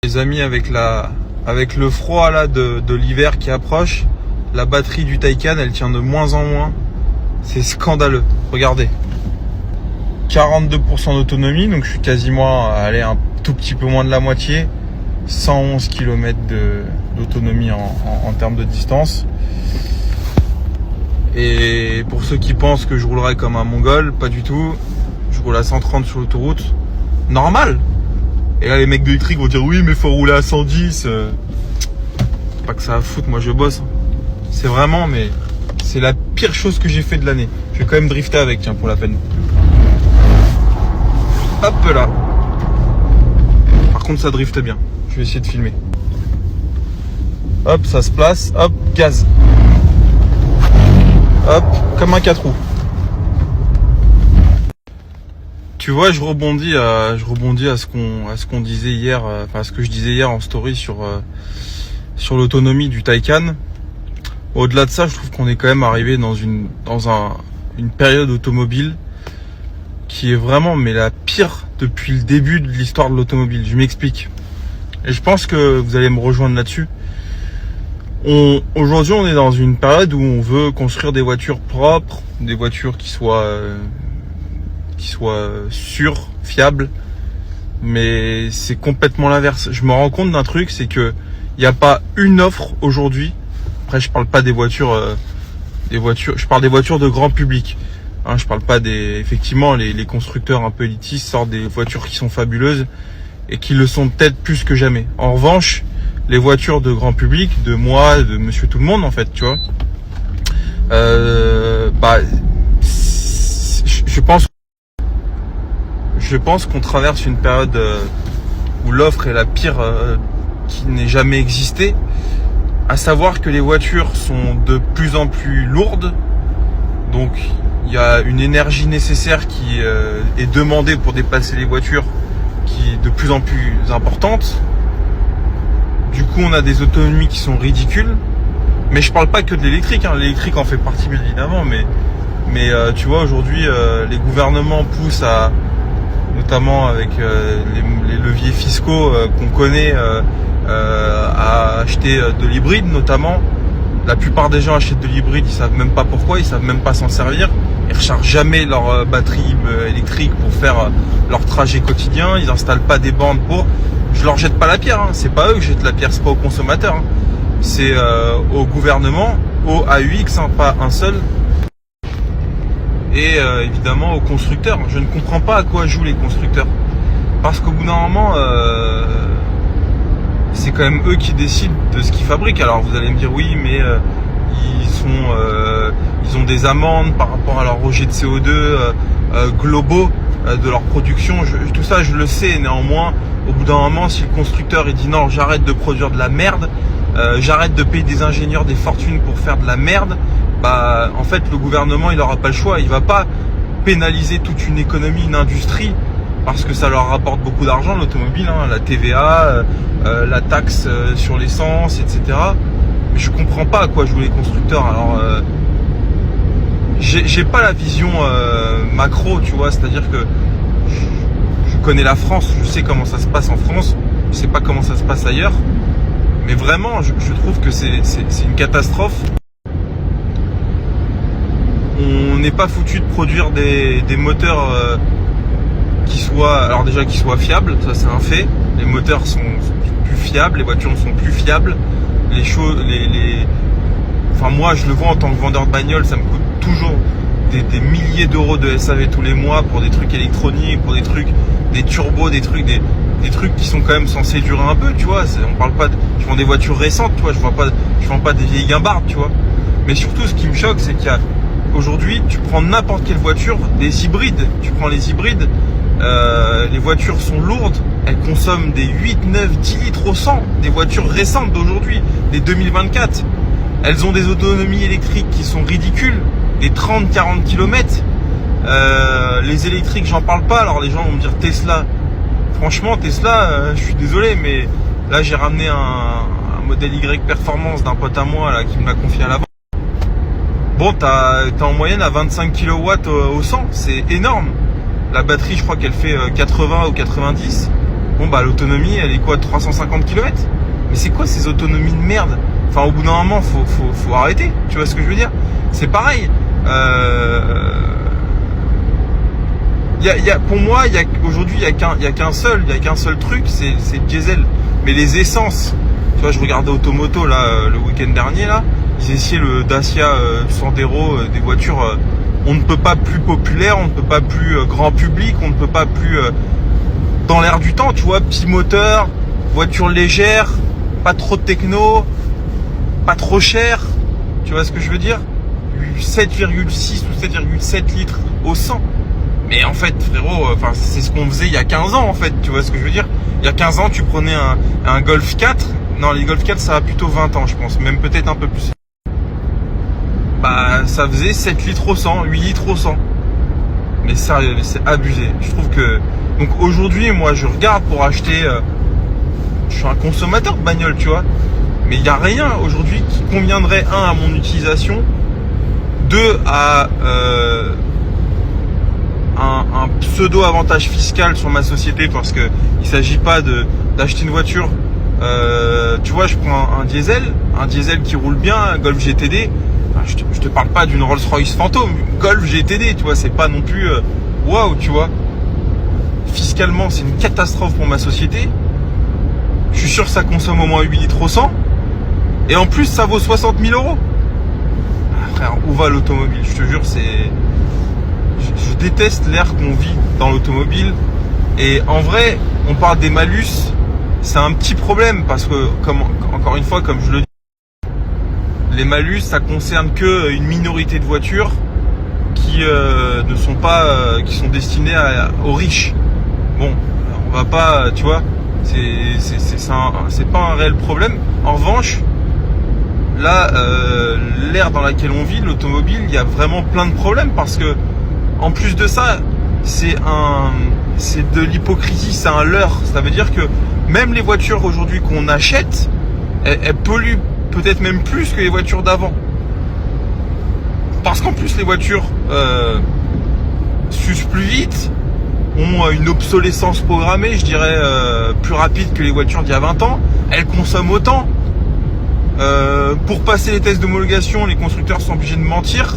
Les amis, avec le froid là de l'hiver qui approche, la batterie du Taycan elle tient de moins en moins. C'est scandaleux. Regardez. 42% d'autonomie, donc je suis quasiment allé un tout petit peu moins de la moitié. 111 km d'autonomie en termes de distance. Et pour ceux qui pensent que je roulerai comme un mongol, pas du tout. Je roule à 130 sur l'autoroute. Normal. Et là les mecs d'électrique vont dire oui mais faut rouler à 110. Pas que ça à foutre, moi je bosse. C'est vraiment, mais c'est la pire chose que j'ai fait de l'année. Je vais quand même drifter avec, tiens, pour la peine. Hop là. Par contre ça drifte bien. Je vais essayer de filmer. Hop, ça se place. Hop, gaz. Hop, comme un 4 roues. Tu vois, je rebondis à ce qu'on disait hier, enfin à ce que je disais hier en story sur l'autonomie du Taycan. Au-delà de ça, je trouve qu'on est quand même arrivé dans une période automobile qui est vraiment la pire depuis le début de l'histoire de l'automobile. Je m'explique. Et je pense que vous allez me rejoindre là-dessus. Aujourd'hui, on est dans une période où on veut construire des voitures propres, des voitures qui soient sûres, fiables. Mais c'est complètement l'inverse. Je me rends compte d'un truc, c'est que il n'y a pas une offre aujourd'hui. Après, je parle pas des voitures, je parle des voitures de grand public. Je parle pas effectivement, les constructeurs un peu élitistes sortent des voitures qui sont fabuleuses et qui le sont peut-être plus que jamais. En revanche, les voitures de grand public, de moi, de monsieur tout le monde, en fait, tu vois, je pense qu'on traverse une période où l'offre est la pire qui n'ait jamais existé. À savoir que les voitures sont de plus en plus lourdes, donc il y a une énergie nécessaire qui est demandée pour déplacer les voitures, qui est de plus en plus importante. Du coup, on a des autonomies qui sont ridicules. Mais je parle pas que de l'électrique, l'électrique en fait partie bien évidemment, mais tu vois, aujourd'hui les gouvernements poussent notamment avec les leviers fiscaux qu'on connaît, à acheter de l'hybride notamment. La plupart des gens achètent de l'hybride, ils savent même pas pourquoi, ils savent même pas s'en servir. Ils rechargent jamais leur batterie électrique pour faire leur trajet quotidien. Ils installent pas des bornes pour. Je leur jette pas la pierre, c'est pas eux que je jette la pierre, c'est pas aux consommateurs. C'est au gouvernement, au AUX, pas un seul. Et évidemment aux constructeurs. Je ne comprends pas à quoi jouent les constructeurs. Parce qu'au bout d'un moment, c'est quand même eux qui décident de ce qu'ils fabriquent. Alors vous allez me dire oui, mais ils ont des amendes par rapport à leur rejet de CO2 globaux de leur production. Tout ça, je le sais. Néanmoins, au bout d'un moment, si le constructeur il dit non, j'arrête de produire de la merde, j'arrête de payer des ingénieurs des fortunes pour faire de la merde, en fait, le gouvernement, il n'aura pas le choix. Il va pas pénaliser toute une économie, une industrie, parce que ça leur rapporte beaucoup d'argent, l'automobile, la TVA, la taxe sur l'essence, etc. Mais je comprends pas à quoi jouent les constructeurs. Alors, j'ai pas la vision macro, tu vois, c'est-à-dire que je connais la France, je sais comment ça se passe en France, je sais pas comment ça se passe ailleurs, mais vraiment, je trouve que c'est une catastrophe. On n'est pas foutu de produire des moteurs qui soient fiables, ça c'est un fait. Les moteurs sont plus fiables, les voitures sont plus fiables. Enfin moi je le vois en tant que vendeur de bagnole, ça me coûte toujours des milliers d'euros de SAV tous les mois pour des trucs électroniques, pour des turbos, des trucs qui sont quand même censés durer un peu, tu vois. On parle pas je vends des voitures récentes, tu vois, je vends pas des vieilles guimbardes, tu vois. Mais surtout ce qui me choque, c'est qu'aujourd'hui, tu prends n'importe quelle voiture, des hybrides, tu prends les hybrides, les voitures sont lourdes, elles consomment des 8, 9, 10 litres au 100, des voitures récentes d'aujourd'hui, des 2024. Elles ont des autonomies électriques qui sont ridicules, des 30-40 km. Les électriques, j'en parle pas, alors les gens vont me dire Tesla. Franchement, Tesla, je suis désolé, mais là j'ai ramené un modèle Y Performance d'un pote à moi là, qui me l'a confié à la vente. Bon, t'as en moyenne à 25 kW au 100, c'est énorme. La batterie, je crois qu'elle fait 80 ou 90. Bon bah l'autonomie elle est quoi, 350 km? Mais c'est quoi ces autonomies de merde? Enfin au bout d'un moment faut arrêter, tu vois ce que je veux dire? C'est pareil. Pour moi, aujourd'hui il y a qu'un seul truc, c'est le diesel. Mais les essences, tu vois, je regardais Automoto là le week-end dernier là, ils essayaient le Dacia Sandero, des voitures on ne peut pas plus populaires, on ne peut pas plus grand public, on ne peut pas plus dans l'air du temps, tu vois, petit moteur, voiture légère, pas trop de techno, pas trop cher, tu vois ce que je veux dire? 7,6 ou 7,7 litres au 100. Mais en fait, frérot, c'est ce qu'on faisait il y a 15 ans, en fait, tu vois ce que je veux dire? Il y a 15 ans, tu prenais un Golf 4, non, les Golf 4, ça a plutôt 20 ans, je pense, même peut-être un peu plus. Bah, ça faisait 7 litres au 100, 8 litres au 100. Mais sérieux, c'est abusé. Je trouve que... Donc aujourd'hui, moi, je regarde pour acheter... je suis un consommateur de bagnole, tu vois. Mais il n'y a rien aujourd'hui qui conviendrait, un, à mon utilisation, deux, à un pseudo-avantage fiscal sur ma société, parce que il s'agit pas d'acheter une voiture. Tu vois, je prends un diesel qui roule bien, un Golf GTD. Enfin, je te parle pas d'une Rolls-Royce fantôme, Golf GTD, tu vois, c'est pas non plus waouh, tu vois. Fiscalement, c'est une catastrophe pour ma société. Je suis sûr que ça consomme au moins 8 litres au 100. Et en plus, ça vaut 60 000 euros. Ah, frère, où va l'automobile? Je te jure, je déteste l'ère qu'on vit dans l'automobile. Et en vrai, on parle des malus. C'est un petit problème parce que, encore une fois, comme je le dis, les malus, ça concerne que une minorité de voitures qui ne sont pas, qui sont destinées aux riches. Bon, on va pas, tu vois, c'est pas un réel problème. En revanche, là, l'ère dans laquelle on vit, l'automobile, il y a vraiment plein de problèmes parce que, en plus de ça, c'est de l'hypocrisie, c'est un leurre. Ça veut dire que même les voitures aujourd'hui qu'on achète, elles polluent peut-être même plus que les voitures d'avant. Parce qu'en plus, les voitures s'usent plus vite, ont une obsolescence programmée, je dirais, plus rapide que les voitures d'il y a 20 ans. Elles consomment autant. Pour passer les tests d'homologation, les constructeurs sont obligés de mentir.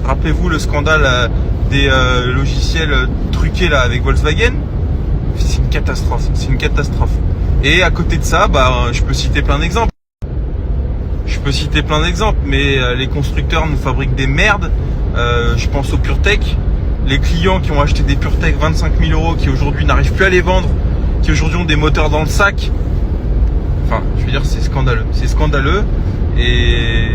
Rappelez-vous le scandale des logiciels truqués là avec Volkswagen. C'est une catastrophe. C'est une catastrophe. Et à côté de ça, je peux citer plein d'exemples. Mais les constructeurs nous fabriquent des merdes. Je pense au PureTech. Les clients qui ont acheté des PureTech 25 000 euros, qui aujourd'hui n'arrivent plus à les vendre, qui aujourd'hui ont des moteurs dans le sac. Enfin, je veux dire, c'est scandaleux. C'est scandaleux. Et